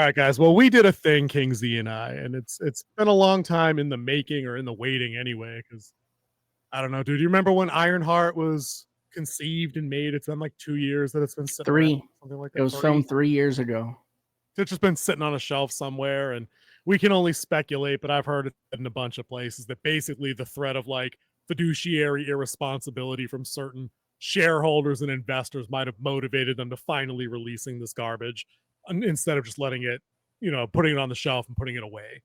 All right, guys. Well, we did a thing, Kingsley and I, and it's been a long time in the making or in the waiting anyway. Because I don't know, dude. Do you remember when Ironheart was conceived and made? It's been like 2 years that it's been sitting around, 3. something like It that. was filmed 3 years ago. It's just been sitting on a shelf somewhere, and we can only speculate. But I've heard it in a bunch of places that basically the threat of like fiduciary irresponsibility from certain shareholders and investors might have motivated them to finally releasing this garbage instead of just letting it, putting it on the shelf and putting it away.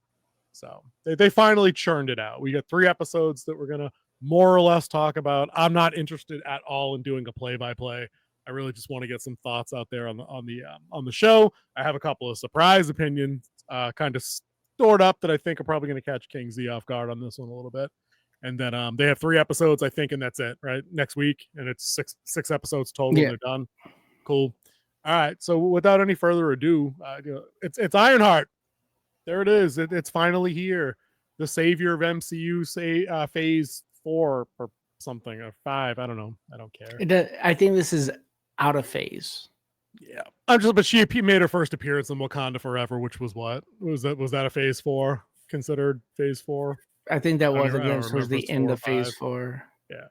So they finally churned it out. We got 3 episodes that we're gonna more or less talk about. I'm not interested at all in doing a play-by-play. I really just want to get some thoughts out there on the show. I have a couple of surprise opinions kind of stored up that I think are probably going to catch King Z off guard on this one a little bit. And then they have 3 episodes, I think, and that's it, right? Next week, and it's six episodes total. Yeah. And they're done. Cool. All right. So without any further ado, it's Ironheart. There it is. It's finally here. The savior of MCU, phase 4 or something, or 5. I don't know. I don't care. I think this is out of phase. Yeah. But she made her first appearance in Wakanda Forever, which was what? Was that a phase 4 considered phase 4? I think that was the end of phase 4. Yeah.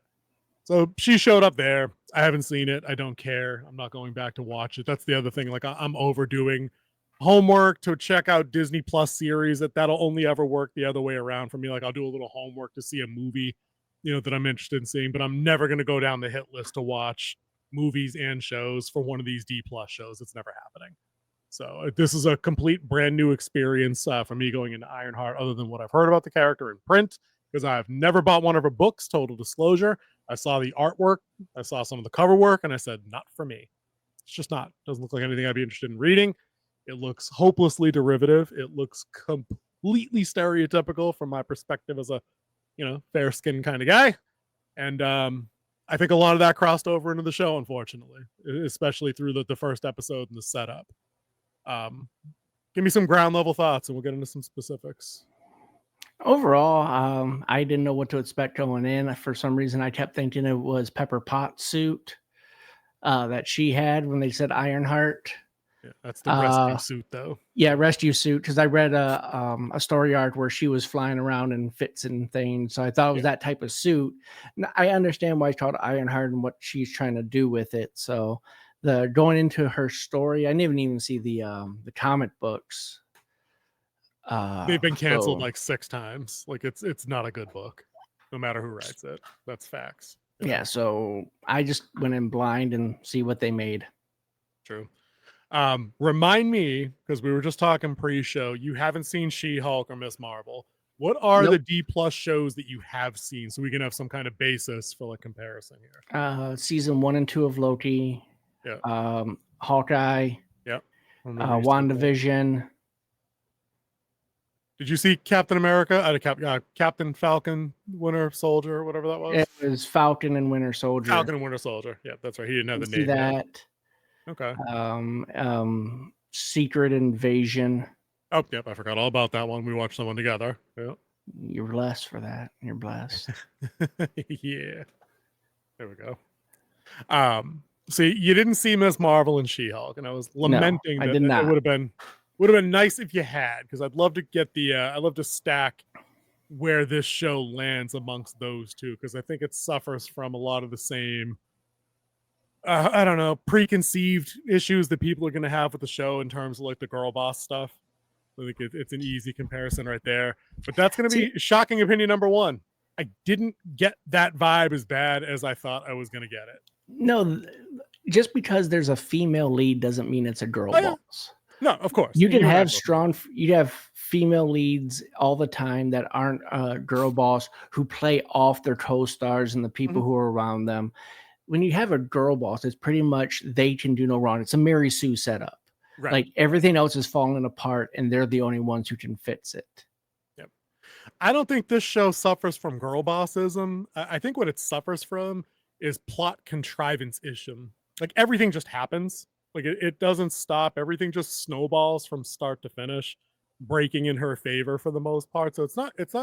So she showed up there. I haven't seen it. I don't care. I'm not going back to watch it. That's the other thing. Like I'm overdoing homework to check out Disney Plus series that'll only ever work the other way around for me. Like I'll do a little homework to see a movie, that I'm interested in seeing, but I'm never going to go down the hit list to watch movies and shows for one of these D Plus shows. It's never happening. So this is a complete brand new experience for me going into Ironheart, other than what I've heard about the character in print, because I've never bought one of her books, total disclosure. I saw the artwork, I saw some of the cover work, and I said, not for me. It's just not. Doesn't look like anything I'd be interested in reading. It looks hopelessly derivative. It looks completely stereotypical from my perspective as a, fair skinned kind of guy. And I think a lot of that crossed over into the show, unfortunately, especially through the first episode and the setup. Give me some ground level thoughts and we'll get into some specifics. Overall, I didn't know what to expect going in. For some reason, I kept thinking it was Pepper Potts' suit that she had when they said Ironheart. Yeah, that's the rescue suit, though. Yeah, rescue suit, because I read a story arc where she was flying around in fits and things, so I thought it was that type of suit. Now, I understand why it's called Ironheart and what she's trying to do with it. So the going into her story, I didn't even see the comic books. They've been canceled like 6 times. Like it's not a good book, no matter who writes it. That's facts. Yeah, so I just went in blind and see what they made. True. Remind me, because we were just talking pre-show, you haven't seen She-Hulk or Ms. Marvel. What are the D plus shows that you have seen, so we can have some kind of basis for like comparison here? Season 1 and 2 of Loki. Yeah. Hawkeye. Yep. WandaVision. Did you see Captain America? Captain Falcon, Winter Soldier, whatever that was? It was Falcon and Winter Soldier. Falcon and Winter Soldier. Yeah, that's right. He didn't have the name. See that. Yet. Okay. Secret Invasion. Oh, yep. I forgot all about that one. We watched that one together. Yeah. You're blessed for that. You're blessed. Yeah. There we go. See, you didn't see Ms. Marvel and She-Hulk, and I was lamenting that it would have been nice if you had, because I'd love to get I'd love to stack where this show lands amongst those two, because I think it suffers from a lot of the same I don't know, preconceived issues that people are going to have with the show in terms of like the girl boss stuff. I think it's an easy comparison right there. But that's going to be shocking opinion number 1. I didn't get that vibe as bad as I thought I was going to get it. No, just because there's a female lead doesn't mean it's a girl boss. No, of course. You can have you have female leads all the time that aren't girl boss who play off their co-stars and the people who are around them. When you have a girl boss, it's pretty much they can do no wrong. It's a Mary Sue setup. Right. Like everything else is falling apart and they're the only ones who can fix it. Yep. I don't think this show suffers from girl bossism. I think what it suffers from is plot contrivance-ism. Like everything just happens. Like it doesn't stop. Everything just snowballs from start to finish, breaking in her favor for the most part. So it's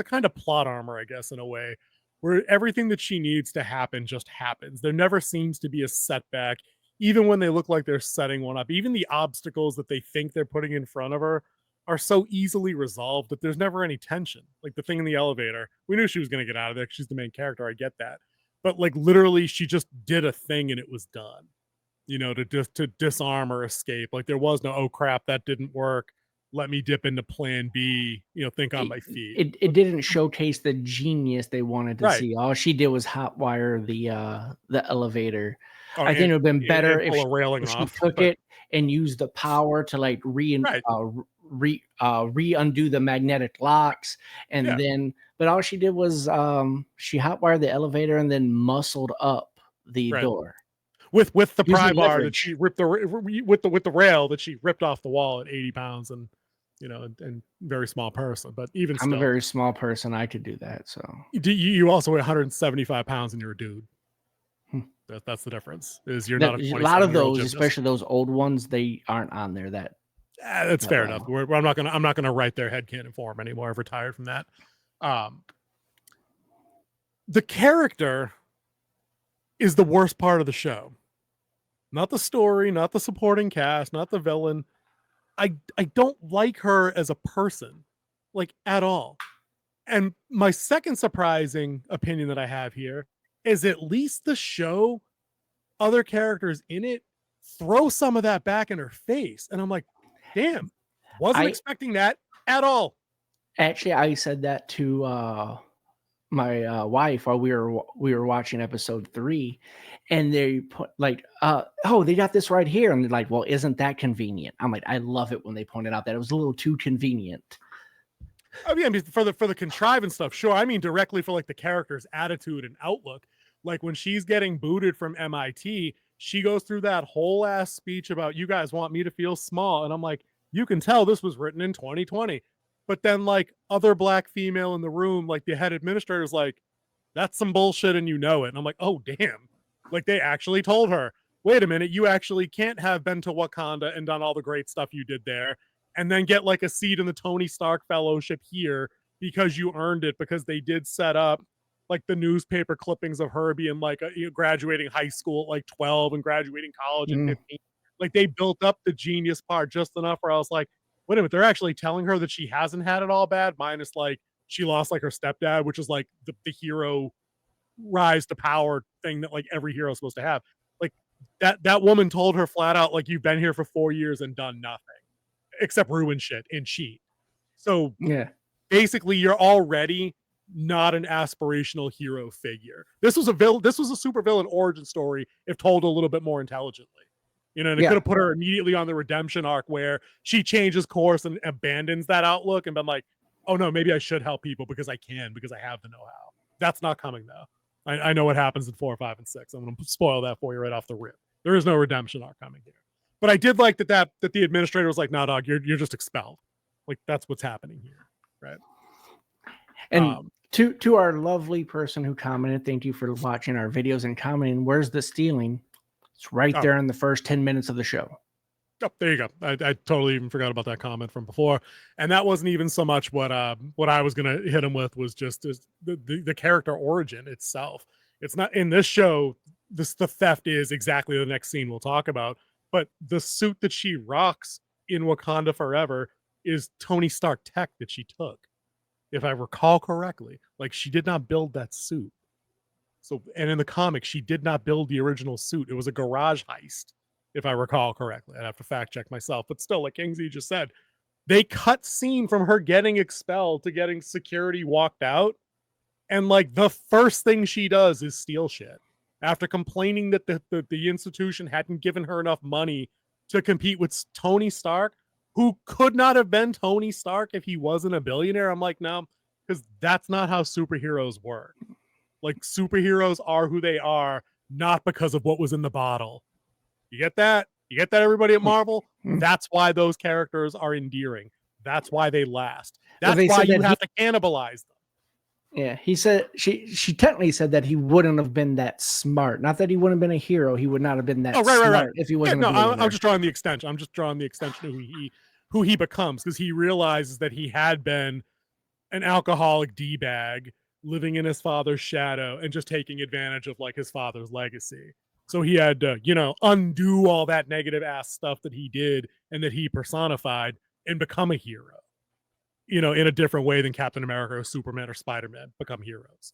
a kind of plot armor, I guess, in a way, where everything that she needs to happen just happens. There never seems to be a setback, even when they look like they're setting one up, even the obstacles that they think they're putting in front of her are so easily resolved that there's never any tension. Like the thing in the elevator, we knew she was going to get out of there. She's the main character. I get that. But like literally she just did a thing and it was done, to disarm or escape. Like there was no, oh crap, that didn't work. Let me dip into plan B, think on my feet. It didn't showcase the genius they wanted to Right. see. All she did was hotwire the elevator. Oh, I think it would have been better if railing she off, took it and used the power to like undo the magnetic locks, and then but all she did was she hotwired the elevator and then muscled up the door with the pry using bar leverage. that she ripped with the rail that she ripped off the wall at 80 pounds and and very small person. But even I'm still, a very small person. I could do that. So you also weigh 175 pounds and you're a dude. That's the difference. Is you're not a lot of those, gymnast. Especially those old ones, they aren't on there. That's fair enough. I'm not gonna write their headcanon for them anymore. I've retired from that. The character is the worst part of the show. Not the story, not the supporting cast, not the villain. I don't like her as a person, like at all. And my second surprising opinion that I have here is at least the show, other characters in it, throw some of that back in her face. And I'm like, damn, wasn't expecting that at all. Actually, I said that to my wife while we were watching episode 3, and they put like, oh, they got this right here, and they're like, well, isn't that convenient? I'm like, I love it when they pointed out that it was a little too convenient. I mean, for the contrivance stuff, sure. I mean, directly for like the character's attitude and outlook. Like when she's getting booted from MIT, she goes through that whole ass speech about, you guys want me to feel small. And I'm like, you can tell this was written in 2020. But then like other black female in the room, like the head administrator's like, that's some bullshit and you know it. And I'm like, oh, damn. Like they actually told her, wait a minute, you actually can't have been to Wakanda and done all the great stuff you did there and then get like a seat in the Tony Stark Fellowship here because you earned it, because they did set up like the newspaper clippings of her being like graduating high school at like 12 and graduating college at 15. Like they built up the genius part just enough where I was like, wait a minute, they're actually telling her that she hasn't had it all bad, minus like she lost like her stepdad, which is like the hero rise to power thing that like every hero is supposed to have. Like that woman told her flat out, like, you've been here for 4 years and done nothing except ruin shit and cheat. So yeah, basically you're already not an aspirational hero figure. This was a super villain origin story if told a little bit more intelligently. And it could have put her immediately on the redemption arc where she changes course and abandons that outlook and been like, oh no, maybe I should help people because I can, because I have the know-how. That's not coming though. I know what happens in 4, 5, and 6. I'm going to spoil that for you right off the rip. There is no redemption arc coming here. But I did like that the administrator was like, nah, dog, you're just expelled. Like that's what's happening here, right? And to our lovely person who commented, thank you for watching our videos and commenting. Where's the stealing? It's right there in the first 10 minutes of the show. Oh, there you go. I totally even forgot about that comment from before. And that wasn't even so much what I was going to hit him with, was just the character origin itself. It's not in this show. The theft is exactly the next scene we'll talk about. But the suit that she rocks in Wakanda Forever is Tony Stark tech that she took. If I recall correctly, like she did not build that suit. So, and in the comics, she did not build the original suit. It was a garage heist, if I recall correctly. I'd have to fact check myself, but still, like Kingsley just said, they cut scene from her getting expelled to getting security walked out. And like the first thing she does is steal shit after complaining that the institution hadn't given her enough money to compete with Tony Stark, who could not have been Tony Stark if he wasn't a billionaire. I'm like, no, because that's not how superheroes work. Like superheroes are who they are, not because of what was in the bottle. You get that? You get that, everybody at Marvel? That's why those characters are endearing. That's why they last. That's why you have to cannibalize them. Yeah, he said she technically said that he wouldn't have been that smart. Not that he wouldn't have been a hero. He would not have been that smart if he wasn't. I'm just drawing the extension. I'm just drawing the extension of who he becomes, because he realizes that he had been an alcoholic D-bag living in his father's shadow and just taking advantage of like his father's legacy. So he had to, undo all that negative ass stuff that he did and that he personified and become a hero, in a different way than Captain America or Superman or Spider-Man become heroes,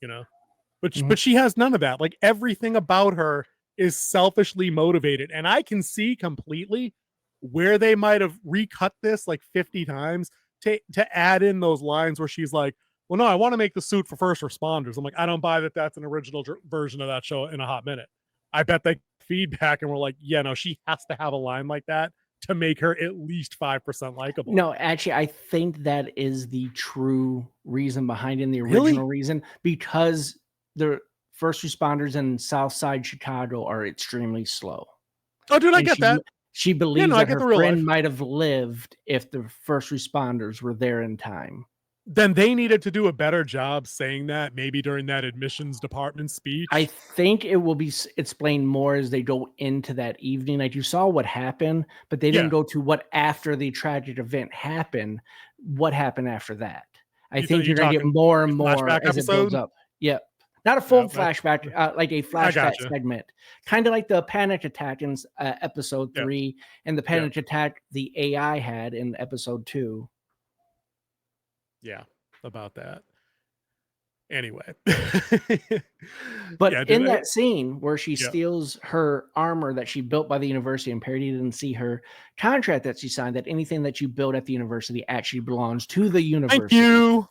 But she has none of that. Like everything about her is selfishly motivated. And I can see completely where they might have recut this like 50 times to add in those lines where she's like, well, no, I want to make the suit for first responders. I'm like, I don't buy that that's an original version of that show in a hot minute. I bet they feedback and we're like, yeah, no, she has to have a line like that to make her at least 5% likable. No, actually, I think that is the true reason behind it, the original reason, because the first responders in Southside Chicago are extremely slow. Oh, dude, I get that. She believes that her friend might have lived if the first responders were there in time. Then they needed to do a better job saying that maybe during that admissions department speech. I think it will be explained more as they go into that evening. Like you saw what happened, but they didn't go to what after the tragic event happened. What happened after that? I think you're going to get more and more as it builds up. Yep. Not a full flashback, like a flashback segment. Kind of like the panic attack in episode 3 and the panic attack the AI had in episode 2. Yeah, about that. Anyway. But in that scene where she steals her armor that she built by the university, and Parody didn't see her contract that she signed, that anything that you build at the university actually belongs to the university. Thank you.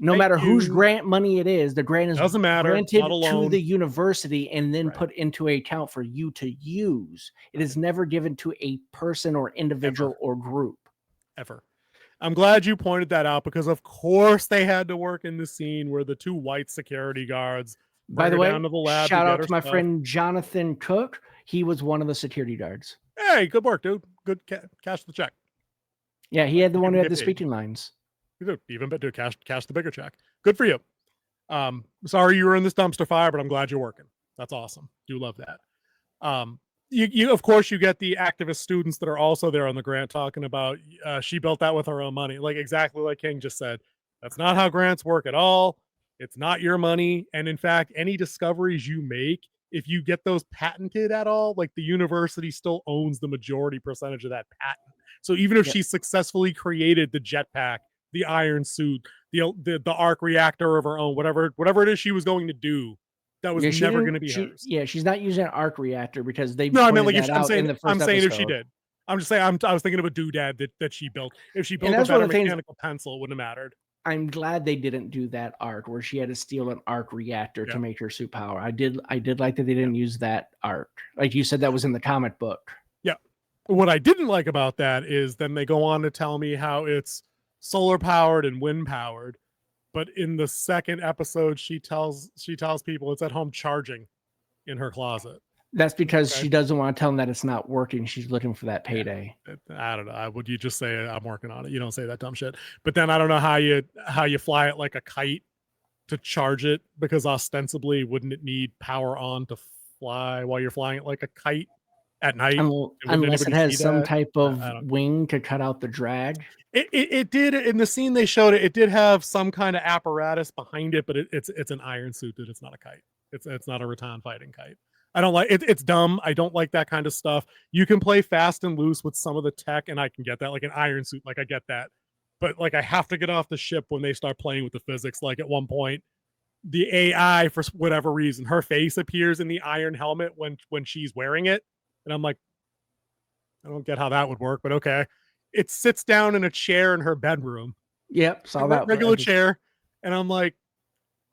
No matter whose grant money it is, the grant is granted to the university and then put into an account for you to use. It is never given to a person or individual or group. Ever. I'm glad you pointed that out because, of course, they had to work in the scene where the 2 white security guards. By the way, shout out to my friend Jonathan Cook. He was one of the security guards. Hey, good work, dude. Good cash the check. Yeah, he had the one who had the speaking lines. Even better, cash the bigger check. Good for you. Sorry you were in this dumpster fire, but I'm glad you're working. That's awesome. Do love that. You of course you get the activist students that are also there on the grant talking about she built that with her own money, like exactly like King just said. That's not how grants work at all. It's not your money, and in fact, any discoveries you make, if you get those patented at all, like the university still owns the majority percentage of that patent. So even if she successfully created the jetpack, the iron suit, the arc reactor of her own, whatever it is she was going to do, that was never going to be hers. Yeah, she's not using an arc reactor because they. No, I mean, like I'm saying if she did. I'm just saying I was thinking of a doodad that she built. If she built a better mechanical pencil, it wouldn't have mattered. I'm glad they didn't do that arc where she had to steal an arc reactor to make her suit power. I did like that they didn't use that arc. Like you said, that was in the comic book. Yeah. What I didn't like about that is then they go on to tell me how it's solar powered and wind powered, but in the second episode she tells people it's at home charging in her closet. That's because she doesn't want to tell them that it's not working. She's looking for that payday. I don't know. Would you just say I'm working on it? You don't say that dumb shit. But then I don't know how you fly it like a kite to charge it, because ostensibly wouldn't it need power on to fly while you're flying it like a kite at night? Unless it has some type of wing to cut out the drag. It did in the scene they showed it. It did have some kind of apparatus behind it, but it's an iron suit, dude. It's not a kite. It's not a rattan fighting kite. I don't like it. It's dumb. I don't like that kind of stuff. You can play fast and loose with some of the tech, and I can get that, like an iron suit. Like I get that, but like I have to get off the ship when they start playing with the physics. Like at one point, the AI, for whatever reason, her face appears in the iron helmet when she's wearing it, and I'm like, I don't get how that would work, but okay. It sits down in a chair in her bedroom. Yep, saw that regular chair, and I'm like,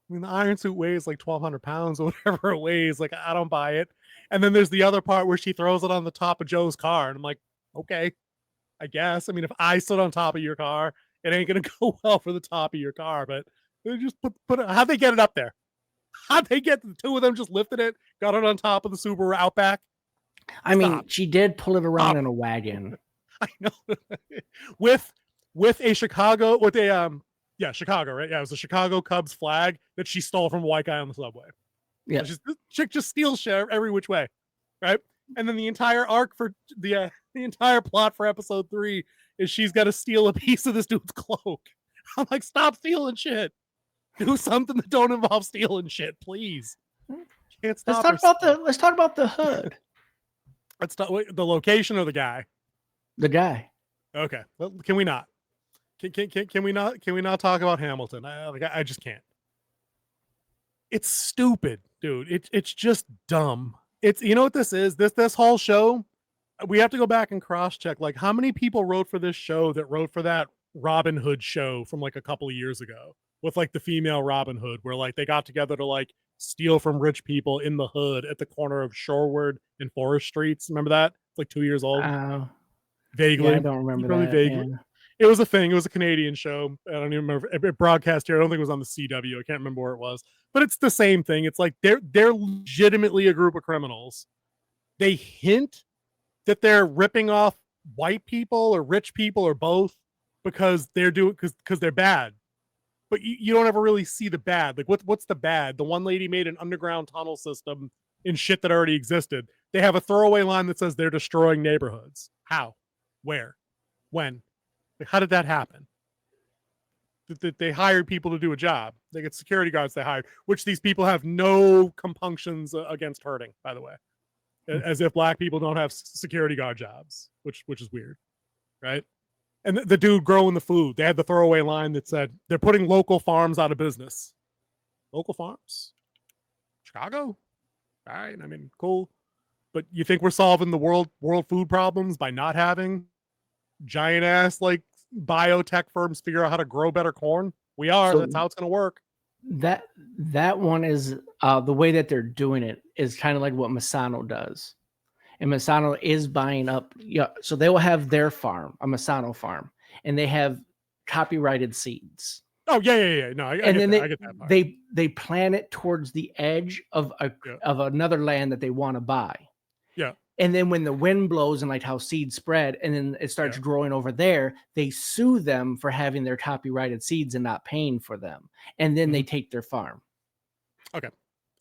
I mean, the iron suit weighs like 1,200 pounds or whatever it weighs. Like, I don't buy it. And then there's the other part where she throws it on the top of Joe's car. And I'm like, okay, I guess. I mean, if I stood on top of your car, it ain't going to go well for the top of your car. But they just put it, how'd they get it up there? How'd they get the two of them just lifted it, got it on top of the Subaru Outback? I mean, she did pull it around in a wagon. I know. with a Chicago, with a, Chicago, right? Yeah, it was a Chicago Cubs flag that she stole from a white guy on the subway. Yeah, this chick just steals shit every which way, right? And then the entire arc for the entire plot for episode 3 is she's got to steal a piece of this dude's cloak. I'm like, stop stealing shit. Do something that don't involve stealing shit, please. can't Let's stop. talk about the hood. Let's talk the location or the guy. The guy. Okay, well, can we not? Can we not? Can we not talk about Hamilton? I just can't. It's stupid, dude. It's just dumb. It's, you know what this is? This whole show. We have to go back and cross check. Like, how many people wrote for this show that wrote for that Robin Hood show from like a couple of years ago with like the female Robin Hood, where like they got together to like steal from rich people in the hood at the corner of Shorewood and Forest Streets. Remember that? It's like 2 years old. Vaguely. Yeah, I don't remember really that. Vaguely. Yeah. It was a thing. It was a Canadian show. I don't even remember. It broadcast here. I don't think it was on the CW. I can't remember where it was. But it's the same thing. It's like they're legitimately a group of criminals. They hint that they're ripping off white people or rich people or both because they're doing because they're bad. But you don't ever really see the bad. Like what's the bad? The one lady made an underground tunnel system in shit that already existed. They have a throwaway line that says they're destroying neighborhoods. How? Where? When? Like, how did that happen? They hired people to do a job. They get security guards they hired, which these people have no compunctions against hurting, by the way. As if black people don't have security guard jobs, which is weird, right? And the dude growing the food, they had the throwaway line that said they're putting local farms out of business. Local farms? Chicago? All right, I mean, cool. But you think we're solving the world food problems by not having giant ass like biotech firms figure out how to grow better corn? We are. So that's how it's going to work. That one is the way that they're doing it is kind of like what Masano does, and Masano is buying up. Yeah, so they will have their farm, a Masano farm, and they have copyrighted seeds. Oh yeah. No, I get that part. They plant it towards the edge of another land that they want to buy. Yeah. And then when the wind blows and like how seeds spread and then it starts growing over there, they sue them for having their copyrighted seeds and not paying for them. And then they take their farm. Okay,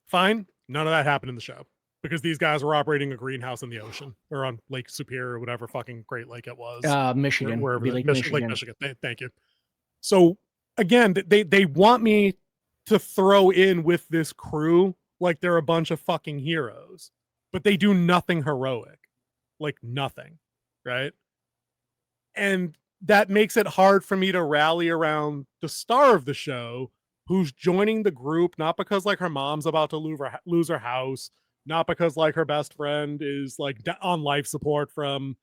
fine. None of that happened in the show because these guys were operating a greenhouse in the ocean or on Lake Superior or whatever fucking Great Lake it was. Michigan. Wherever Lake Michigan. Thank you. So again, they want me to throw in with this crew like they're a bunch of fucking heroes. But they do nothing heroic, like nothing, right? And that makes it hard for me to rally around the star of the show, who's joining the group, not because like her mom's about to lose her house, not because like her best friend is like on life support from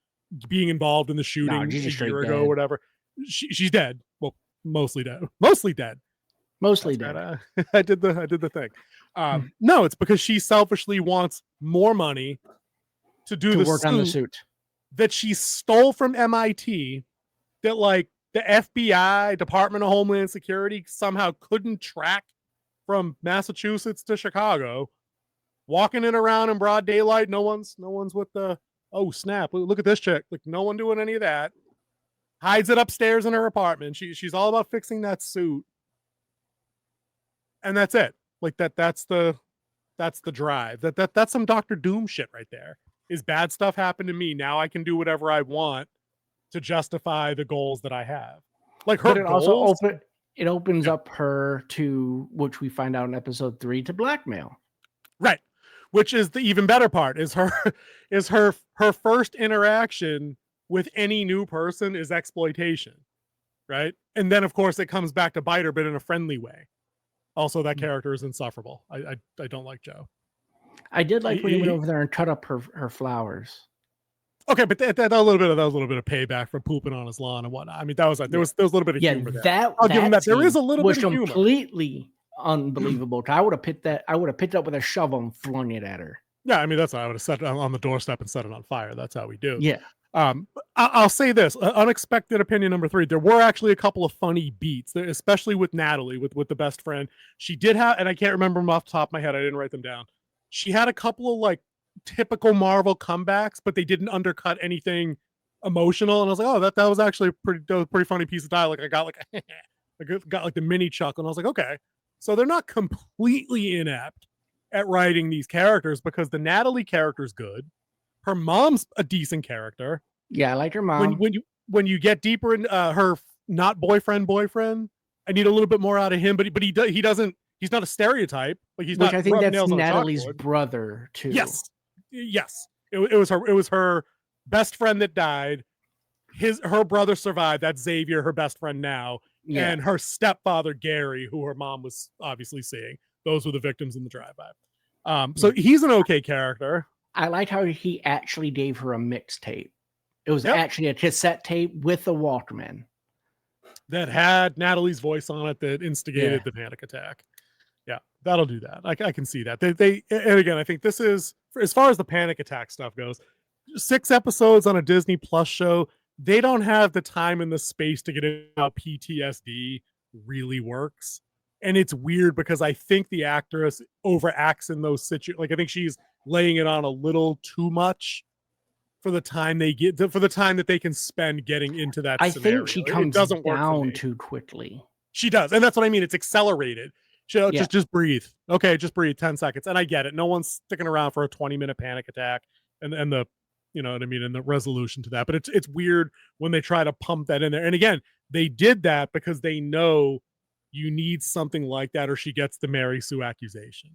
being involved in the shooting a year ago or whatever. She's dead. Well, mostly dead. Mostly dead. I did the thing. No, it's because she selfishly wants more money to do the work on the suit that she stole from MIT, that like the FBI, Department of Homeland Security, somehow couldn't track from Massachusetts to Chicago, walking it around in broad daylight. No one's with the, oh snap, look at this chick. Like no one doing any of that. Hides it upstairs in her apartment. She's all about fixing that suit. And that's it. Like that's the drive. That's some Dr. Doom shit right there. Is bad stuff happened to me. Now I can do whatever I want to justify the goals that I have. Like her goals, it opens up her to, which we find out in episode 3, to blackmail. Right. Which is the even better part, is her first interaction with any new person is exploitation. Right. And then of course it comes back to bite her, but in a friendly way. Also, that character is insufferable. I don't like Joe. I did like when he went over there and cut up her flowers. Okay, but that was a little bit of payback for pooping on his lawn and whatnot. I mean, that was like there was a little bit of humor there. I'll give him that. There is a little bit of humor. Completely unbelievable. I would have picked it up with a shovel and flung it at her. Yeah, I mean that's what I would have set it on the doorstep and set it on fire. That's how we do. Yeah. I'll say this, unexpected opinion number 3. There were actually a couple of funny beats, especially with Natalie, with the best friend. She did have, and I can't remember them off the top of my head. I didn't write them down. She had a couple of like typical Marvel comebacks, but they didn't undercut anything emotional. And I was like, oh, that was actually a pretty funny piece of dialogue. I got like, the mini chuckle, and I was like, okay. So they're not completely inept at writing these characters because the Natalie character is good. Her mom's a decent character. Yeah, I like her mom. When you get deeper in her not boyfriend, I need a little bit more out of him. But he doesn't He's not a stereotype. Like he's Which not I think rubbing that's nails on a Natalie's chalkboard. brother too. Yes. It was her best friend that died. Her brother survived. That's Xavier, her best friend now, and her stepfather Gary, who her mom was obviously seeing. Those were the victims in the drive-by. So he's an okay character. I liked how he actually gave her a mixtape. It was actually a cassette tape with a Walkman that had Natalie's voice on it that instigated the panic attack. Yeah, that'll do that. I can see that. They and again, I think this is, as far as the panic attack stuff goes, 6 episodes on a Disney Plus show. They don't have the time and the space to get into how PTSD really works. And it's weird because I think the actress overacts in those situations. Like I think she's laying it on a little too much for the time that they can spend getting into that scenario. Think she comes down too quickly. She does. And that's what I mean. It's accelerated. Just breathe. Okay, just breathe 10 seconds. And I get it. No one's sticking around for a 20-minute panic attack and the, you know what I mean, and the resolution to that. But it's weird when they try to pump that in there. And again, they did that because they know you need something like that or she gets the Mary Sue accusation.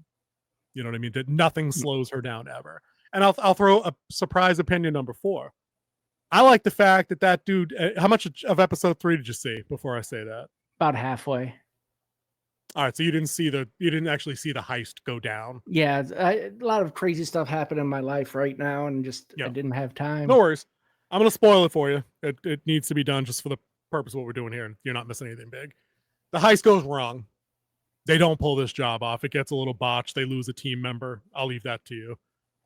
You know what I mean? That nothing slows her down ever. And I'll throw a surprise opinion number 4. I like the fact that dude, how much of episode 3 did you see before I say that? About halfway. All right, so you didn't actually see the heist go down. Yeah, a lot of crazy stuff happened in my life right now, and I didn't have time. No worries. I'm going to spoil it for you. It needs to be done just for the purpose of what we're doing here, and you're not missing anything big. The heist goes wrong. They don't pull this job off. It gets a little botched. They lose a team member. I'll leave that to you.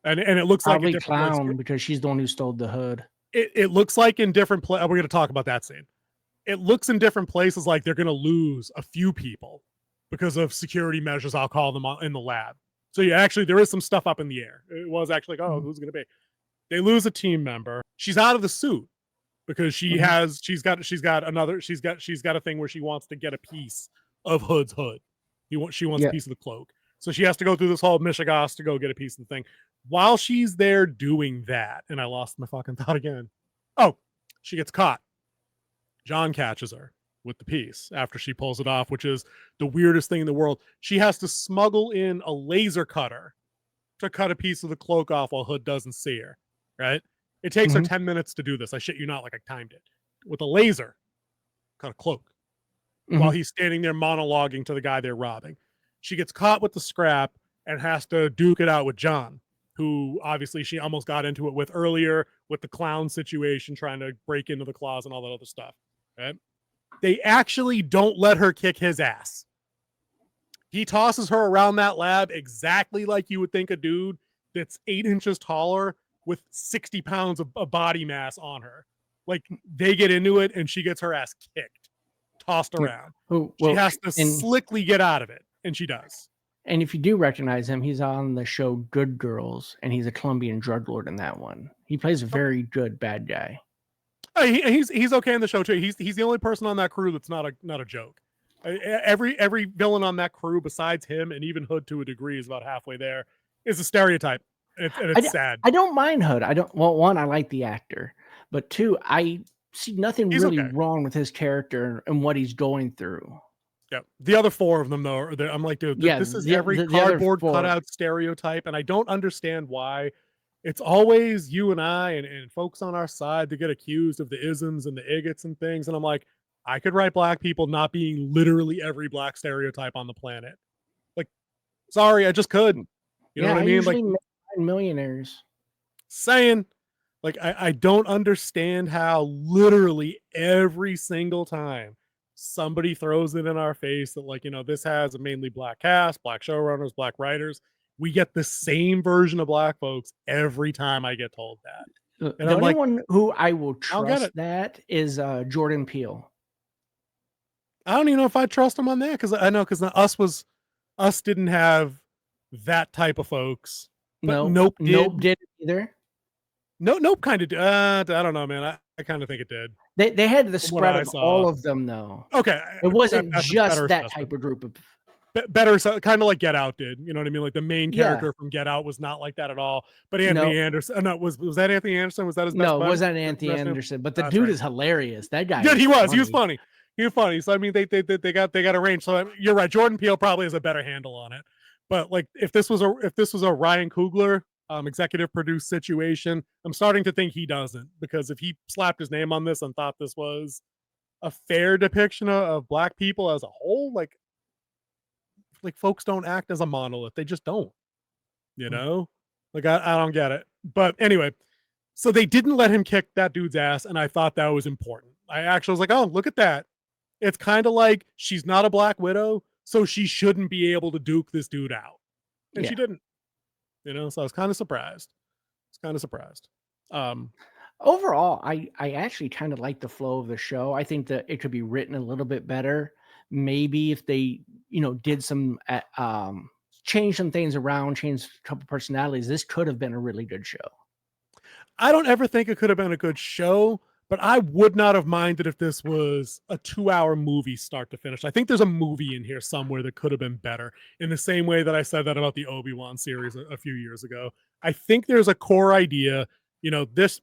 And it looks like a different clown because she's the one who stole the hood. It looks like in different places. We're going to talk about that scene. It looks in different places like they're going to lose a few people because of security measures, I'll call them, in the lab. So there is some stuff up in the air. It was actually like, who's going to be? They lose a team member. She's out of the suit because she's got a thing where she wants to get a piece of Hood's hood. She wants a piece of the cloak. So she has to go through this whole Michigas to go get a piece of the thing. While she's there doing that, and I lost my fucking thought again. Oh, she gets caught. John catches her with the piece after she pulls it off, which is the weirdest thing in the world. She has to smuggle in a laser cutter to cut a piece of the cloak off while Hood doesn't see her, right? It takes her 10 minutes to do this. I shit you not, like I timed it. With a laser, cut a cloak while he's standing there monologuing to the guy they're robbing. She gets caught with the scrap and has to duke it out with John, who obviously she almost got into it with earlier with the clown situation, trying to break into the closet and all that other stuff, right? They actually don't let her kick his ass. He tosses her around that lab exactly like you would think a dude that's 8 inches taller with 60 pounds of body mass on her. Like, they get into it and she gets her ass kicked, tossed around. She has to slickly get out of it, and she does. And if you do recognize him, he's on the show Good Girls, and he's a Colombian drug lord in that one. He plays a very good bad guy. He's okay in the show too. He's the only person on that crew that's not a joke. Every villain on that crew besides him, and even Hood to a degree, is about halfway there, is a stereotype, and it's sad. I don't mind Hood. One, I like the actor, but 2, I see nothing wrong with his character and what he's going through. Yeah, the other 4 of them though, I'm like, dude, this is every cardboard cutout stereotype, and I don't understand why. It's always you and I and folks on our side that get accused of the isms and the igots and things. And I'm like, I could write black people not being literally every black stereotype on the planet. Like, sorry, I just could. You know what I mean? Like, millionaires. Saying, like, I don't understand how literally every single time somebody throws it in our face that, like, this has a mainly black cast, black showrunners, black writers. We get the same version of black folks every time I get told that. And the only one who I will trust that is Jordan Peele. I don't even know if I trust him on that, because us didn't have that type of folks. But Nope did either. Nope kind of did. I don't know, man. I kind of think it did. They had the spread of all of them, though. Okay, it wasn't just that type of group of. Better, so kind of like Get Out did. You know what I mean? Like, the main character from Get Out was not like that at all. But Anthony Anderson, no, was that Anthony Anderson? Was that his best? No, it wasn't Anthony Anderson. But the dude is hilarious. That guy. Yeah, he was. Funny. He was funny. He's funny. So I mean, they got a range. So I mean, you're right. Jordan Peele probably has a better handle on it. But like, if this was a Ryan Coogler executive produced situation, I'm starting to think he doesn't, because if he slapped his name on this and thought this was a fair depiction of black people as a whole, like folks don't act as a monolith. They just don't. You know, like I don't get it. But anyway, so they didn't let him kick that dude's ass, and I thought that was important. I actually was like, oh, look at that. It's kind of like she's not a Black Widow, so she shouldn't be able to duke this dude out, and she didn't. You know, so I was kind of surprised. Overall, I actually kind of like the flow of the show. I think that it could be written a little bit better. Maybe if they, did some change some things around, change a couple personalities, this could have been a really good show. I don't ever think it could have been a good show, but I would not have minded if this was a 2-hour movie start to finish. I think there's a movie in here somewhere that could have been better, in the same way that I said that about the Obi-Wan series a few years ago. I think there's a core idea. This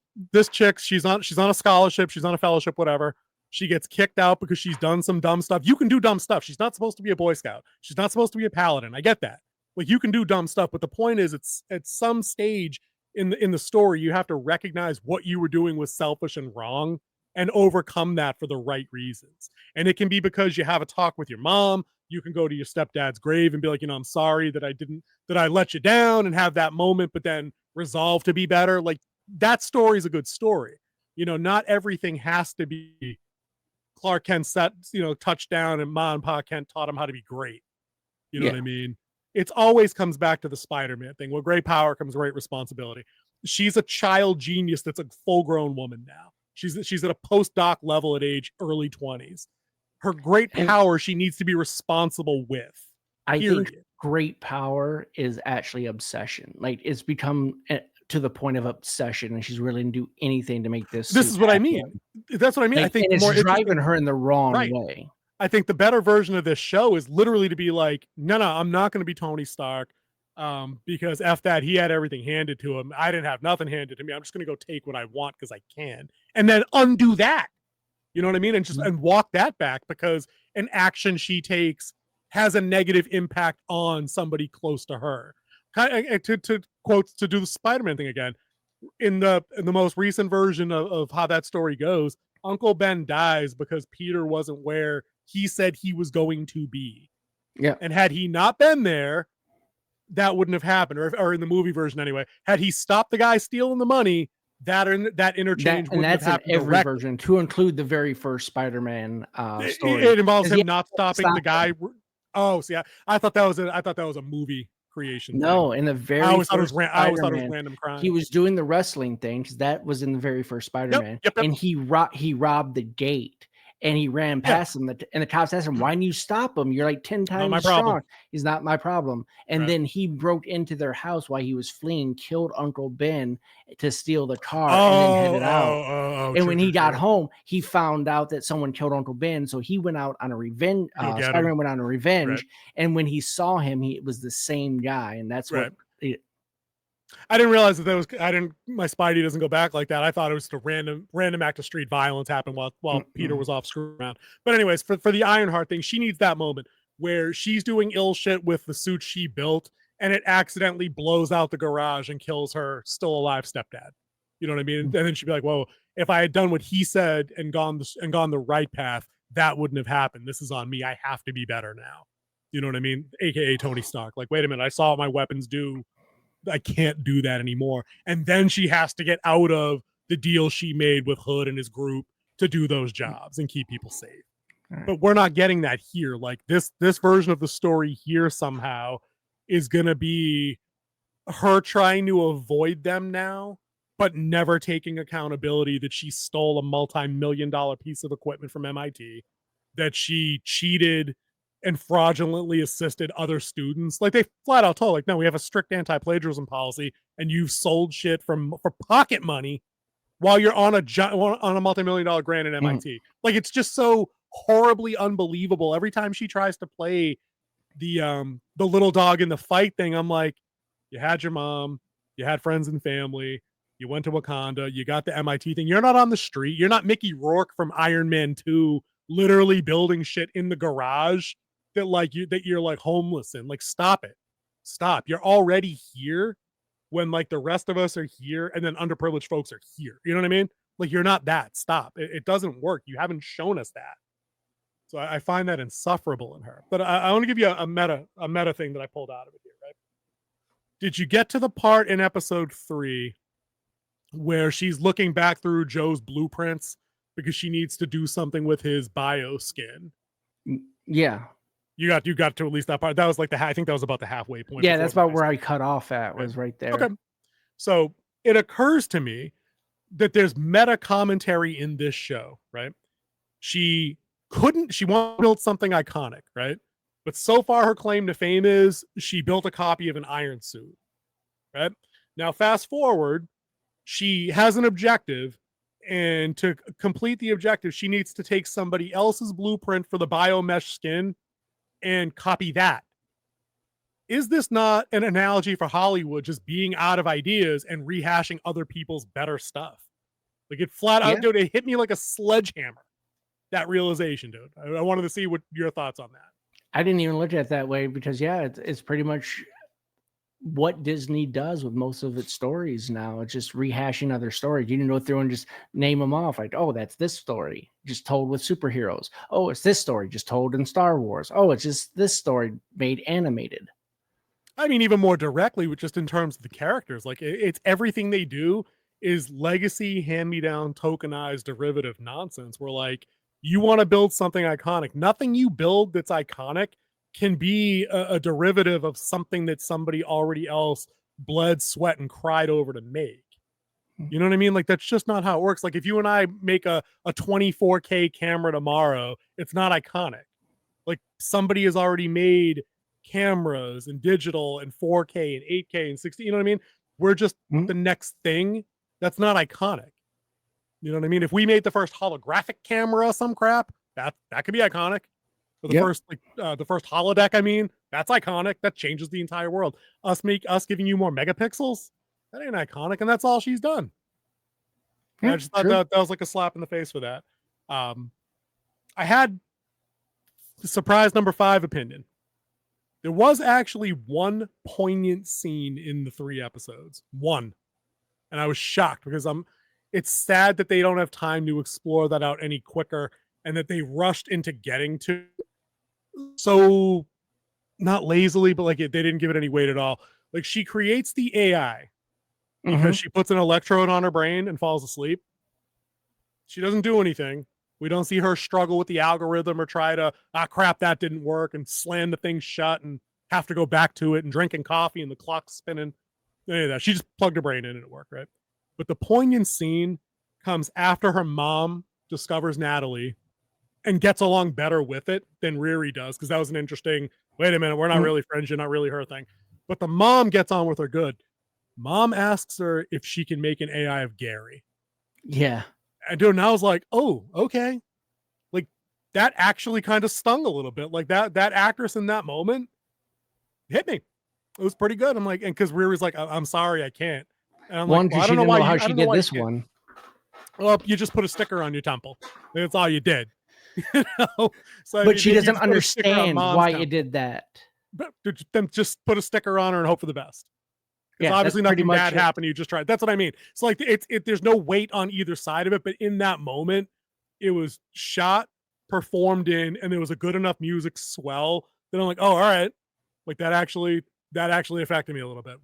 chick, she's on a scholarship, she's on a fellowship, whatever. She gets kicked out because she's done some dumb stuff. You can do dumb stuff. She's not supposed to be a Boy Scout. She's not supposed to be a paladin. I get that. Like, you can do dumb stuff, but the point is, it's at some stage in the story, you have to recognize what you were doing was selfish and wrong, and overcome that for the right reasons. And it can be because you have a talk with your mom. You can go to your stepdad's grave and be like, I'm sorry that I let you down, and have that moment, but then resolve to be better. Like, that story is a good story. Not everything has to be Clark Kent set, touchdown, and Ma and Pa Kent taught him how to be great. You know what I mean? It's always comes back to the Spider-Man thing. With great power comes great responsibility. She's a child genius that's a full-grown woman now. She's at a postdoc level at age early 20s. Her great power, she needs to be responsible with. I think great power is actually obsession. Like, it's become to the point of obsession, and she's willing to do anything to make this. This is what I mean. That's what I mean. Like, I think it's driving her in the wrong way. I think the better version of this show is literally to be like, no, I'm not going to be Tony Stark, because F that, he had everything handed to him. I didn't have nothing handed to me. I'm just going to go take what I want because I can, and then undo that. You know what I mean? And walk that back, because an action she takes has a negative impact on somebody close to her. To quotes, to do the Spider-Man thing again, in the most recent version of how that story goes, Uncle Ben dies because Peter wasn't where he said he was going to be. Yeah. And had he not been there, that wouldn't have happened. Or in the movie version anyway, had he stopped the guy stealing the money, that interchange wouldn't have happened. And that's in every version, to include the very first Spider-Man story. It involves him not stopping the guy. Oh, see, I thought that was a movie creation. No, thing. In the very I always first thought it was random crime. He was doing the wrestling thing, because that was in the very first Spider-Man. Yep. And he robbed the gate, and he ran past him. And the cops asked him, "Why didn't you stop him? You're like 10 times strong." He's not my problem. And then he broke into their house while he was fleeing, killed Uncle Ben to steal the car, and then headed out. And when he got home, he found out that someone killed Uncle Ben. So he went out on a revenge. Spider-Man went on a revenge. Right. And when he saw him, it was the same guy. And that's what I didn't realize that my Spidey doesn't go back like that. I thought it was just a random act of street violence happened while Peter was off screwing around. But anyways, for the Ironheart thing, she needs that moment where she's doing ill shit with the suit she built, and it accidentally blows out the garage and kills her still alive stepdad. You know what I mean? And then she'd be like, "Whoa, if I had done what he said and gone the right path, that wouldn't have happened. This is on me. I have to be better now." You know what I mean? AKA Tony Stark. Like, wait a minute, I saw what my weapons do. I can't do that anymore. And then she has to get out of the deal she made with Hood and his group to do those jobs and keep people safe. But we're not getting that here. Like, this version of the story here somehow is going to be her trying to avoid them now, but never taking accountability that she stole a multi-million-dollar piece of equipment from MIT, that she cheated and fraudulently assisted other students. Like, they flat out told, like, no, we have a strict anti-plagiarism policy, and you've sold shit for pocket money while you're on a multi-million-dollar grant at MIT. Like, it's just so horribly unbelievable. Every time she tries to play the little dog in the fight thing, I'm like, you had your mom, you had friends and family, you went to Wakanda, you got the MIT thing. You're not on the street. You're not Mickey Rourke from Iron Man 2 literally building shit in the garage that you're like homeless in. Like, stop it. Stop. You're already here when like the rest of us are here and then underprivileged folks are here. You know what I mean? Like, you're not that. Stop. It doesn't work. You haven't shown us that. So I find that insufferable in her. But I want to give you a meta thing that I pulled out of it here, right? Did you get to the part in episode 3 where she's looking back through Joe's blueprints because she needs to do something with his bio skin? Yeah. You got to at least that part. That was like I think that was about the halfway point. Yeah, that's about where I cut off at, was right there. Okay. So it occurs to me that there's meta commentary in this show, right? She wanted to build something iconic, right? But so far her claim to fame is she built a copy of an iron suit, right? Now fast forward, she has an objective, and to complete the objective, she needs to take somebody else's blueprint for the biomesh skin and copy that. Is this not an analogy for Hollywood just being out of ideas and rehashing other people's better stuff? Like, it flat out, dude, it hit me like a sledgehammer, that realization, dude. I wanted to see what your thoughts on that. I didn't even look at it that way because, yeah, it's pretty much what Disney does with most of its stories now. It's just rehashing other stories. You can go through and just name them off. Like, oh, that's this story just told with superheroes. Oh, it's this story just told in Star Wars. Oh, it's just this story made animated. I mean, even more directly, with just in terms of the characters, like it's everything they do is legacy, hand-me-down, tokenized, derivative nonsense. Where like, you want to build something iconic. Nothing you build that's iconic can be a derivative of something that somebody already else bled, sweat, and cried over to make. You know what I mean? Like, that's just not how it works. Like, if you and I make a 24K camera tomorrow, it's not iconic. Like, somebody has already made cameras and digital and 4K and 8K and 60. You know what I mean? We're just the next thing. That's not iconic. You know what I mean? If we made the first holographic camera, some crap, that could be iconic. Or the first holodeck, I mean, that's iconic. That changes the entire world. Us giving you more megapixels, that ain't iconic, and that's all she's done. I just thought that was like a slap in the face for that. I had surprise number 5 opinion. There was actually one poignant scene in the 3 episodes. One. And I was shocked because it's sad that they don't have time to explore that out any quicker and that they rushed into getting to. So, not lazily, but like they didn't give it any weight at all. Like, she creates the AI because she puts an electrode on her brain and falls asleep. She doesn't do anything. We don't see her struggle with the algorithm or try to, crap, that didn't work, and slam the thing shut and have to go back to it and drinking coffee and the clock's spinning. Any of that. She just plugged her brain in and it worked, right? But the poignant scene comes after her mom discovers Natalie and gets along better with it than Riri does, because that was an interesting, wait a minute, we're not really friends, you're not really her thing. But the mom gets on with her good. Mom asks her if she can make an AI of Gary. Yeah. And dude, and I was like, oh, okay. Like, that actually kind of stung a little bit. Like, that actress in that moment hit me. It was pretty good. I'm like, and because Riri's like, I'm sorry, I can't. And I'm like, well, I don't know why she did this one. Well, you just put a sticker on your temple. That's all you did. You know? So, but she doesn't understand why you did that. But then just put a sticker on her and hope for the best. It's obviously nothing bad happened. You just tried. That's what I mean. So like, there's no weight on either side of it. But in that moment, it was shot, performed in, and there was a good enough music swell that I'm like, oh, all right. Like, that actually affected me a little bit.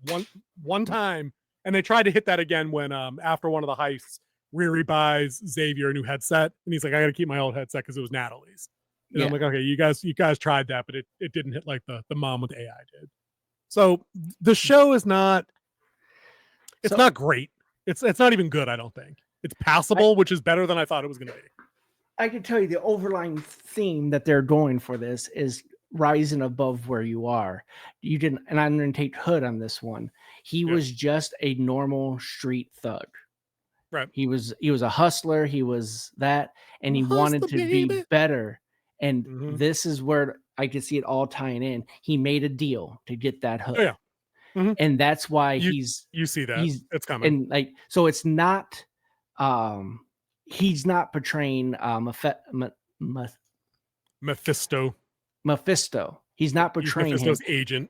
One time, and they tried to hit that again when after one of the heists, Riri buys Xavier a new headset, and he's like, I got to keep my old headset because it was Natalie's. And I'm like, okay, you guys tried that, but it didn't hit like the mom with AI did. So the show is not, it's not great. It's not even good, I don't think. It's passable, which is better than I thought it was going to be. I can tell you the overlying theme that they're going for this is rising above where you are. You didn't, and I'm going to take Hood on this one. He was just a normal street thug. Right. He was a hustler. He was that, and he wanted to be better. And this is where I could see it all tying in. He made a deal to get that hood. Oh, yeah. And that's why you see that it's coming. And like, so it's not, he's not portraying Mephisto. He's not He's portraying him. Mephisto's agent.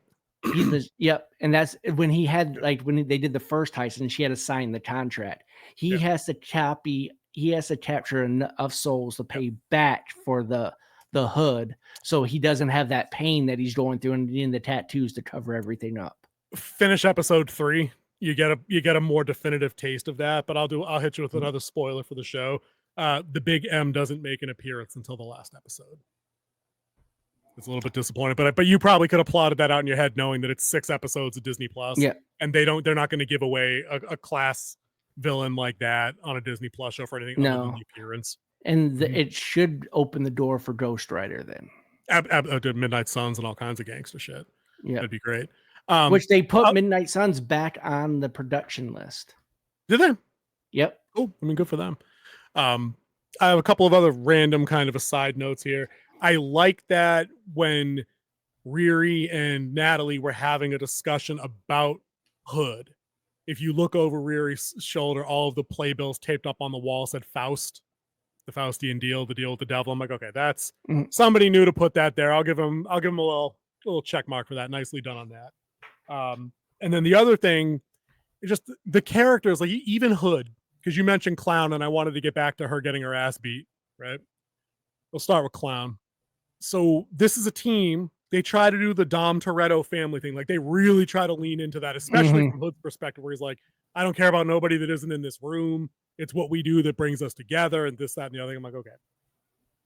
Yep. And that's when he had, like, when they did the first heist and she had to sign the contract. He has to capture enough souls to pay back for the hood, so he doesn't have that pain that he's going through and needing the tattoos to cover everything up. Finish episode 3. You get a more definitive taste of that, but I'll hit you with another spoiler for the show. The Big M doesn't make an appearance until the last episode. It's a little bit disappointing, but you probably could have plotted that out in your head, knowing that it's 6 episodes of Disney Plus. Yeah, and they're not going to give away a class villain like that on a Disney Plus show for anything other than the appearance. And it should open the door for Ghost Rider then. Midnight Suns and all kinds of gangster shit. Yeah, that'd be great. Which they put Midnight Suns back on the production list. Did they? Yep. Cool. I mean, good for them. I have a couple of other random kind of aside notes here. I like that when Riri and Natalie were having a discussion about Hood. If you look over Riri's shoulder, all of the playbills taped up on the wall said Faust, the Faustian deal, the deal with the devil. I'm like, okay, that's somebody new to put that there. I'll give him a little check mark for that. Nicely done on that. And then the other thing is just the characters, like even Hood, because you mentioned Clown, and I wanted to get back to her getting her ass beat, right? We'll start with Clown. So this is a team. They try to do the Dom Toretto family thing. Like they really try to lean into that, especially from Hood's perspective, where he's like, I don't care about nobody that isn't in this room. It's what we do that brings us together, and this, that, and the other thing. I'm like, okay,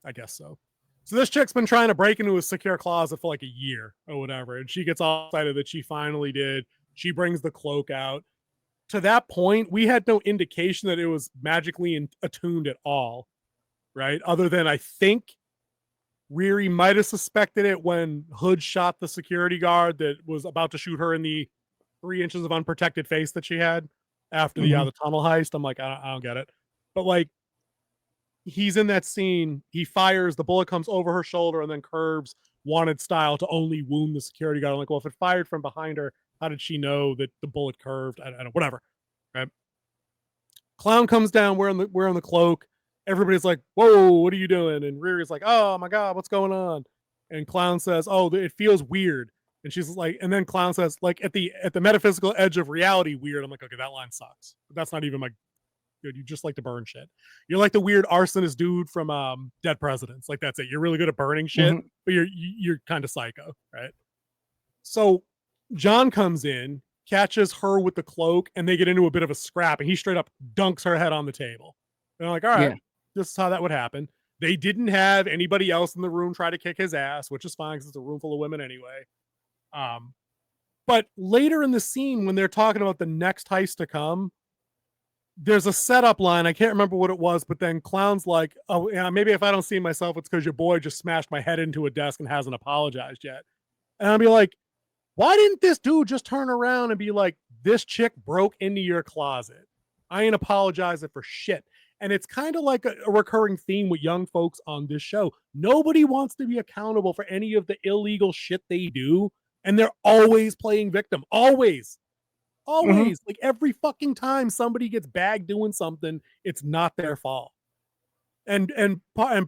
I guess so. So this chick's been trying to break into a secure closet for like a year or whatever, and she gets all excited that she finally did. She brings the cloak out. To that point, we had no indication that it was magically attuned at all, right? Other than I think Riri might have suspected it when Hood shot the security guard that was about to shoot her in the 3 inches of unprotected face that she had after the tunnel heist. I'm like, I don't get it. But like, he's in that scene. He fires, the bullet comes over her shoulder and then curves Wanted style to only wound the security guard. I'm like, well, if it fired from behind her, how did she know that the bullet curved? I don't know, whatever. Right. Clown comes down wearing the cloak. Everybody's like, whoa, what are you doing? And Riri's like, oh my God, what's going on? And Clown says, oh, it feels weird. And she's like, and then Clown says, like at the metaphysical edge of reality, weird. I'm like, okay, that line sucks. But that's not even my good. You just like to burn shit. You're like the weird arsonist dude from Dead Presidents. Like that's it. You're really good at burning shit, but you're kind of psycho, right? So John comes in, catches her with the cloak, and they get into a bit of a scrap, and he straight up dunks her head on the table. And I'm like, all right, this is how that would happen. They didn't have anybody else in the room try to kick his ass, which is fine because it's a room full of women anyway. But later in the scene, when they're talking about the next heist to come, there's a setup line. I can't remember what it was, but then Clown's like, oh, yeah, maybe if I don't see myself, it's because your boy just smashed my head into a desk and hasn't apologized yet. And I'll be like, why didn't this dude just turn around and be like, this chick broke into your closet? I ain't apologizing for shit. And it's kind of like a recurring theme with young folks on this show. Nobody wants to be accountable for any of the illegal shit they do. And they're always playing victim. Always. Like every fucking time somebody gets bagged doing something, it's not their fault. And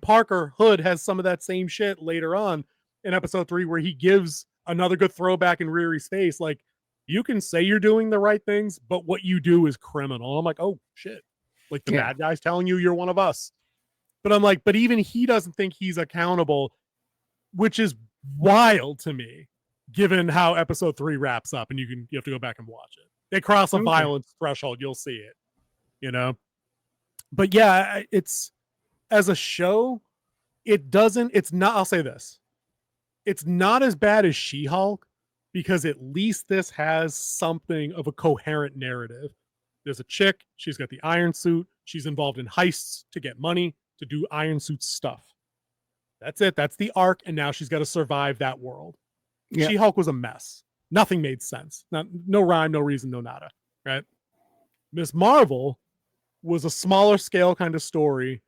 Parker Hood has some of that same shit later on in episode 3, where he gives another good throwback in Riri's face. Like, you can say you're doing the right things, but what you do is criminal. I'm like, oh shit. Like the bad guy's telling you you're one of us. But I'm like, but even he doesn't think he's accountable, which is wild to me, given how episode 3 wraps up. And you have to go back and watch it. They cross a violence threshold. You'll see it, you know? But yeah, it's, as a show, it's not, I'll say this. It's not as bad as She-Hulk, because at least this has something of a coherent narrative. There's a chick, she's got the iron suit, she's involved in heists to get money to do iron suit stuff. That's it. That's the arc, and now she's got to survive that world. Yeah. She-Hulk was a mess. Nothing made sense. No rhyme, no reason, no nada, right? Ms. Marvel was a smaller scale kind of story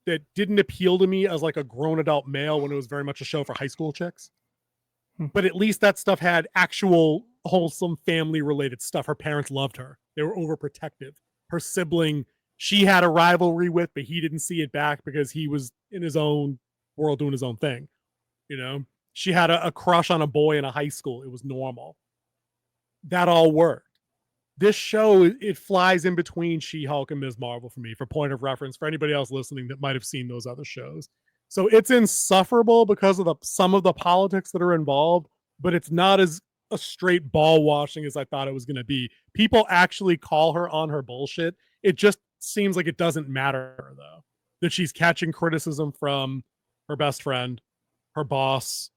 that didn't appeal to me as like a grown adult male when it was very much a show for high school chicks. But at least that stuff had actual wholesome family related stuff. Her parents loved her. They were overprotective. Her sibling, she had a rivalry with, but he didn't see it back because he was in his own world doing his own thing. You know, she had a crush on a boy in a high school. It was normal. That all worked. This show, it flies in between She-Hulk and Ms. Marvel for me, for point of reference, for anybody else listening that might have seen those other shows. So it's insufferable because of some of the politics that are involved, but it's not as a straight ball washing as I thought it was going to be. People actually call her on her bullshit. It just seems like it doesn't matter, though, that she's catching criticism from her best friend, her boss,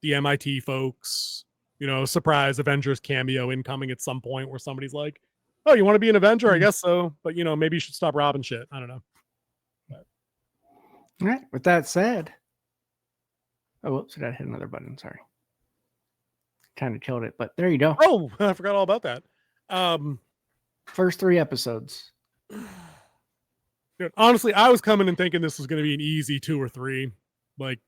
the MIT folks. You know, surprise Avengers cameo incoming at some point where somebody's like, oh, you want to be an Avenger? I guess so. But, you know, maybe you should stop robbing shit. I don't know. But. All right. With that said, oh, whoops, did I hit another button? Sorry. Kind of killed it, but there you go. Oh, I forgot all about that. First 3 episodes. Dude, honestly, I was coming and thinking this was going to be an easy 2 or 3. Like,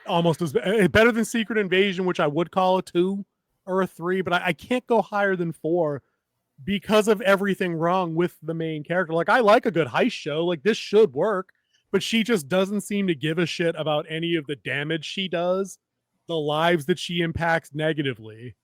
almost as better than Secret Invasion, which I would call a 2 or a 3, but I can't go higher than 4 because of everything wrong with the main character. Like, I like a good heist show. Like, this should work, but she just doesn't seem to give a shit about any of the damage she does, the lives that she impacts negatively.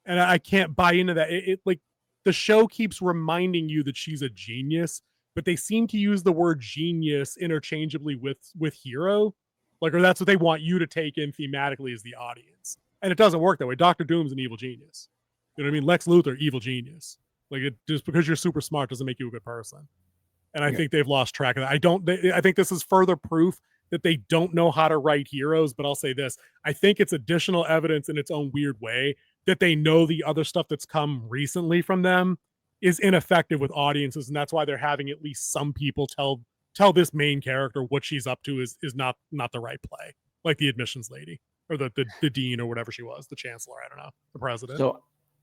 And I can't buy into that. It like, the show keeps reminding you that she's a genius, but they seem to use the word genius interchangeably with hero. Like, or that's what they want you to take in thematically as the audience. And it doesn't work that way. Dr. Doom's an evil genius. You know what I mean? Lex Luthor, evil genius. Like, it just because you're super smart doesn't make you a good person. And I think they've lost track of that. I think this is further proof that they don't know how to write heroes, but I'll say this. I think it's additional evidence in its own weird way that they know the other stuff that's come recently from them is ineffective with audiences. And that's why they're having at least some people tell this main character what she's up to is not the right play, like the admissions lady or the dean or whatever she was, the chancellor, I don't know, the president. So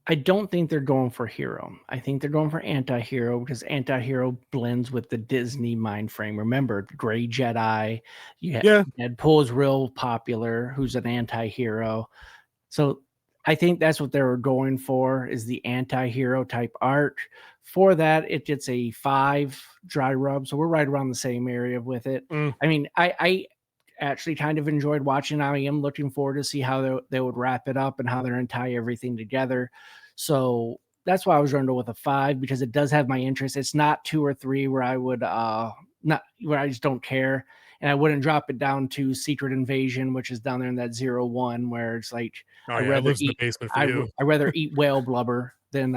I don't think they're going for hero. I think they're going for anti-hero because anti-hero blends with the Disney mind frame. Remember, Gray Jedi, Deadpool is real popular, who's an anti-hero. So I think that's what they were going for, is the anti-hero type art. For that, it gets a 5 dry rub. So we're right around the same area with it. I mean, I actually kind of enjoyed watching. I am looking forward to see how they would wrap it up and how they're going to tie everything together. So that's why I was running with a 5, because it does have my interest. It's not 2 or 3 where I would not where I just don't care. And I wouldn't drop it down to Secret Invasion, which is down there in that 0-1, where it's like I'd rather eat, I'd rather eat whale blubber than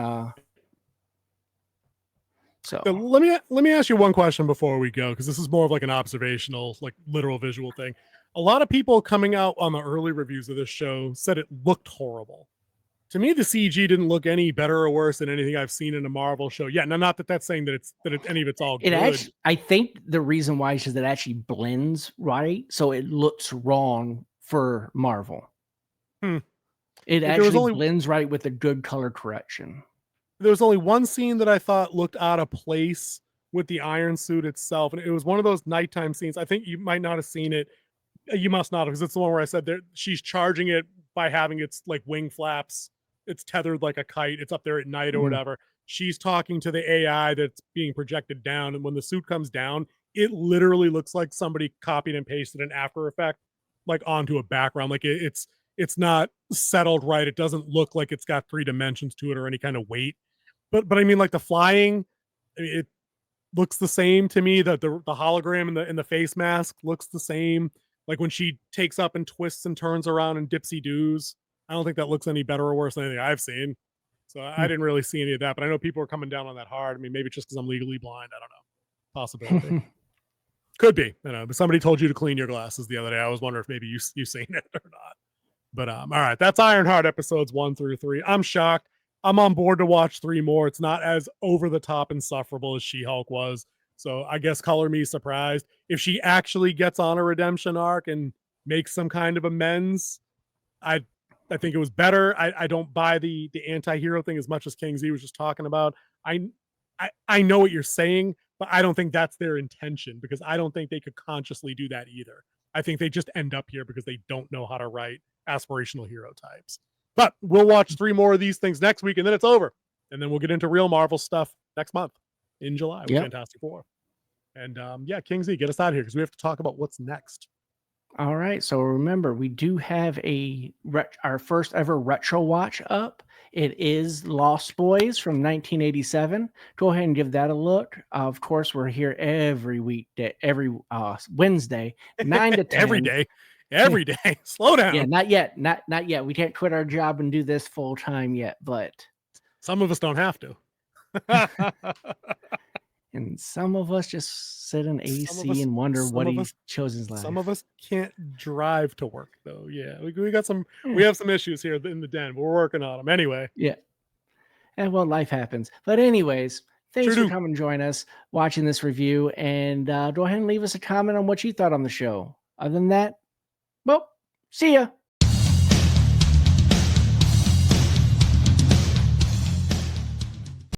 So let me ask you one question before we go, because this is more of like an observational, like literal visual thing. A lot of people coming out on the early reviews of this show said it looked horrible. To me, the CG didn't look any better or worse than anything I've seen in a Marvel show. Yeah, no, not that that's saying that any of it's all good. Actually, I think the reason why is that it actually blends right, so it looks wrong for Marvel. It actually blends right with a good color correction. There was only one scene that I thought looked out of place with the iron suit itself, and it was one of those nighttime scenes. I think you might not have seen it. You must not have, because it's the one where I said that she's charging it by having its like wing flaps. It's tethered like a kite. It's up there at night or whatever. She's talking to the AI that's being projected down, and when the suit comes down, it literally looks like somebody copied and pasted an After Effect like onto a background. Like it's not settled right. It doesn't look like it's got 3 dimensions to it or any kind of weight. But I mean, like the flying, it looks the same to me. That the hologram in the face mask looks the same. Like when she takes up and twists and turns around and dipsy doos, I don't think that looks any better or worse than anything I've seen. So I didn't really see any of that. But I know people are coming down on that hard. I mean, maybe just because I'm legally blind. I don't know. Possibility. Could be. You know, but somebody told you to clean your glasses the other day. I was wondering if maybe you seen it or not. But all right, that's Ironheart episodes 1 through 3. I'm shocked. I'm on board to watch 3 more. It's not as over the top insufferable as She-Hulk was. So I guess color me surprised. If she actually gets on a redemption arc and makes some kind of amends, I think it was better. I don't buy the anti-hero thing as much as King Z was just talking about. I know what you're saying, but I don't think that's their intention, because I don't think they could consciously do that either. I think they just end up here because they don't know how to write aspirational hero types. But we'll watch 3 more of these things next week, and then it's over. And then we'll get into real Marvel stuff next month. in July with Yep. Fantastic Four. And yeah, Kingsley, get us out of here because we have to talk about what's next. All right. So remember, we do have our first ever retro watch up. It is Lost Boys from 1987. Go ahead and give that a look. Of course, we're here every weekday, every Wednesday, 9 to 10. Every day. Slow down. Yeah, not yet. Not yet. We can't quit our job and do this full time yet, but some of us don't have to. And some of us just sit in AC and wonder what he chose his life. Some of us can't drive to work, though. Yeah, we got some. We have some issues here in the den, but we're working on them anyway. Yeah, and well, life happens. But anyways, thanks for coming and join us, watching this review, and go ahead and leave us a comment on what you thought on the show. Other than that, well, see ya.